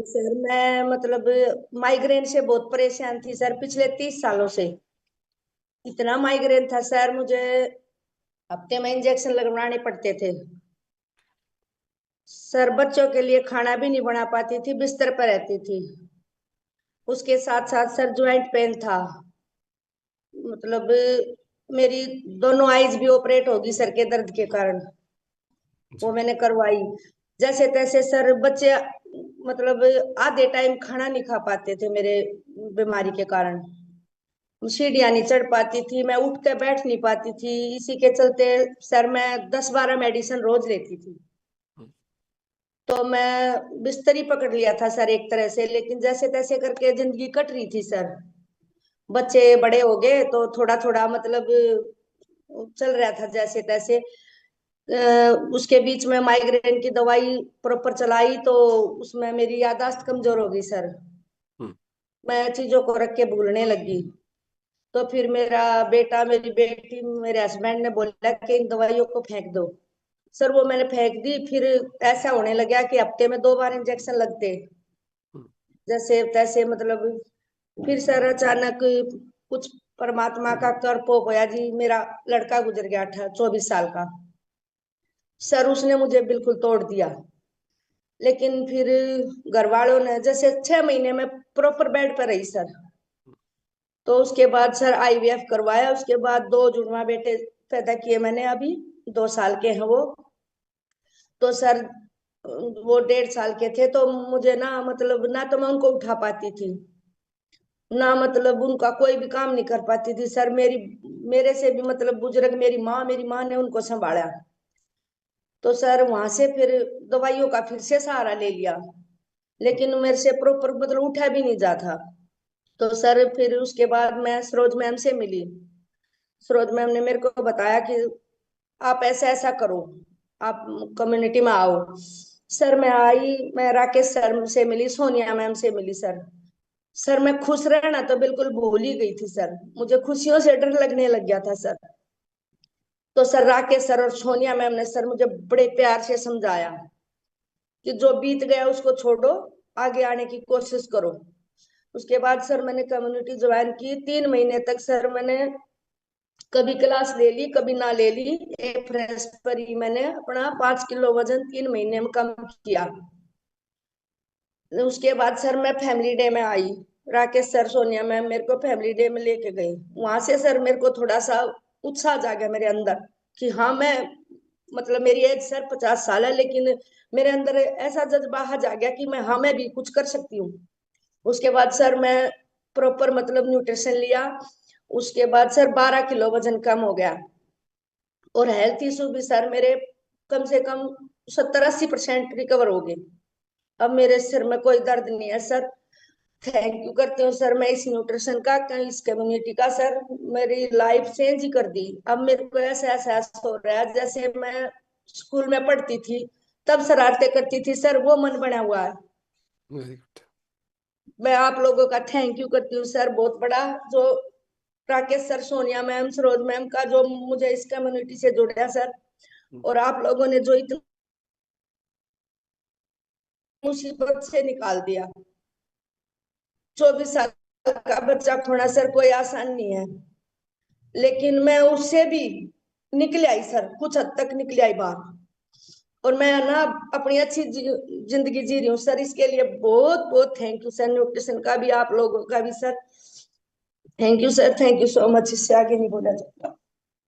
Sir मैं मतलब migraine से बहुत परेशान थी सर, पिछले 30 सालों से। इतना माइग्रेन था सर मुझे, हफ्ते में इंजेक्शन लगवाने पड़ते थे सर। बच्चों के लिए खाना भी नहीं बना पाती थी, बिस्तर पर रहती थी। उसके साथ साथ सर ज्वाइंट पेन था। मतलब मेरी दोनों आईज भी ऑपरेट होगी सर के दर्द के कारण। वो अच्छा। मैंने करवाई। जैसे तैसे सर बच्चे मतलब आधे टाइम खाना नहीं खा पाते थे मेरे बीमारी के कारण। सीढ़ियाँ नहीं चढ़ पाती थी, मैं उठ के बैठ नहीं पाती थी। इसी के चलते सर मैं 10-12 मेडिसिन रोज लेती थी। हम्म। तो मैं बिस्तर ही पकड़ लिया था सर एक तरह से, लेकिन जैसे तैसे करके जिंदगी कट रही थी सर। बच्चे बड़े हो गए तो थोड़ा थोड़ा मतलब चल रहा था जैसे तैसे। उसके बीच में माइग्रेन की दवाई प्रॉपर चलाई तो उसमें मेरी याददाश्त कमजोर हो गई सर। हम्म। मैं चीजों को रख के भूलने लगी। तो फिर मेरा बेटा मेरी बेटी मेरे हस्बैंड ने बोला कि इन दवाइयों को फेंक दो। सर वो मैंने फेंक दी। फिर ऐसा होने लगा कि हफ्ते में 2 बार इंजेक्शन लगते हम्म। जैसे तैसे मतलब। फिर सर अचानक कुछ परमात्मा का कृपा होया जी, मेरा लड़का गुजर गया था 24 साल का। सर उसने मुझे बिल्कुल तोड़ दिया। लेकिन फिर घर वालों ने जैसे 6 महीने में प्रॉपर बेड पर रही सर। तो उसके बाद सर आईवीएफ करवाया, उसके बाद 2 जुड़वा बेटे पैदा किए मैंने। अभी 2 साल के हैं वो। तो सर वो 1.5 साल के थे तो मुझे ना मतलब ना तो मैं उनको उठा पाती थी, ना मतलब उनका कोई भी काम नहीं कर पाती थी सर। मेरे से भी मतलब बुजुर्ग मेरी माँ ने उनको संभाला। तो सर वहां से फिर दवाइयों का फिर से सहारा ले लिया, लेकिन मेरे से प्रॉपर मतलब उठा भी नहीं जाता। तो सर फिर उसके बाद मैं सरोज मैम से मिली। सरोज मैम ने मेरे को बताया कि आप ऐसा ऐसा करो, आप कम्युनिटी में आओ। सर मैं आई, मैं राकेश सर से मिली, सोनिया मैम से मिली सर। सर मैं खुश रहना तो बिल्कुल भूल ही गई थी सर, मुझे खुशियों से डर लगने लग गया था सर। तो सर राकेश सर और सोनिया मैम ने सर मुझे बड़े प्यार से समझाया कि जो बीत गया उसको छोड़ो, आगे आने की कोशिश करो। उसके बाद सर मैंने कम्युनिटी ज्वाइन की। 3 महीने तक सर मैंने कभी क्लास ले ली कभी ना ले ली। एक फ्रेश पर ही मैंने अपना 5 किलो वजन 3 महीने में कम किया। उसके बाद सर मैं फैमिली डे में आई। राकेश सर सोनिया मैम मेरे को फैमिली डे में लेके गई। वहां से सर मेरे को थोड़ा सा उत्साह जागा मेरे अंदर कि हाँ मैं मतलब मेरी एज सर 50 साल है, लेकिन मेरे अंदर ऐसा जज्बा आ जा गया कि मैं भी कुछ कर सकती हूँ। उसके बाद सर मैं प्रॉपर मतलब न्यूट्रिशन लिया। उसके बाद सर 12 किलो वजन कम हो गया। और हेल्थ इशू भी सर मेरे कम से कम 70-80% रिकवर हो गए। अब मेरे सिर में कोई दर्द नहीं है सर। थैंक यू करती हूँ सर मैं इस न्यूट्रिशन का, इस कम्युनिटी का। सर मेरी लाइफ चेंज ही कर दी। अब मेरे को ऐसा एहसास हो रहा है जैसे मैं स्कूल में पढ़ती थी तब शरारतें करती थी सर, वो मन बना हुआ है। Very good. मैं आप लोगों का थैंक यू करती हूँ सर, बहुत बड़ा। जो Rakesh sir Sonia ma'am Saroj ma'am का जो मुझे इस कम्युनिटी से जोड़ा सर, और आप लोगों ने जो इतनी मुसीबत से निकाल दिया। 24 साल का बच्चा खोना सर कोई आसान नहीं है, लेकिन मैं उससे भी निकल आई सर, कुछ हद तक निकल आई बाहर। और मैं ना अपनी अच्छी जिंदगी जी रही हूँ सर। इसके लिए बहुत बहुत थैंक यू सर, न्यूट्रिशन का भी आप लोगों का भी sir. Thank you sir, thank you so much. इससे आगे नहीं बोला जाता।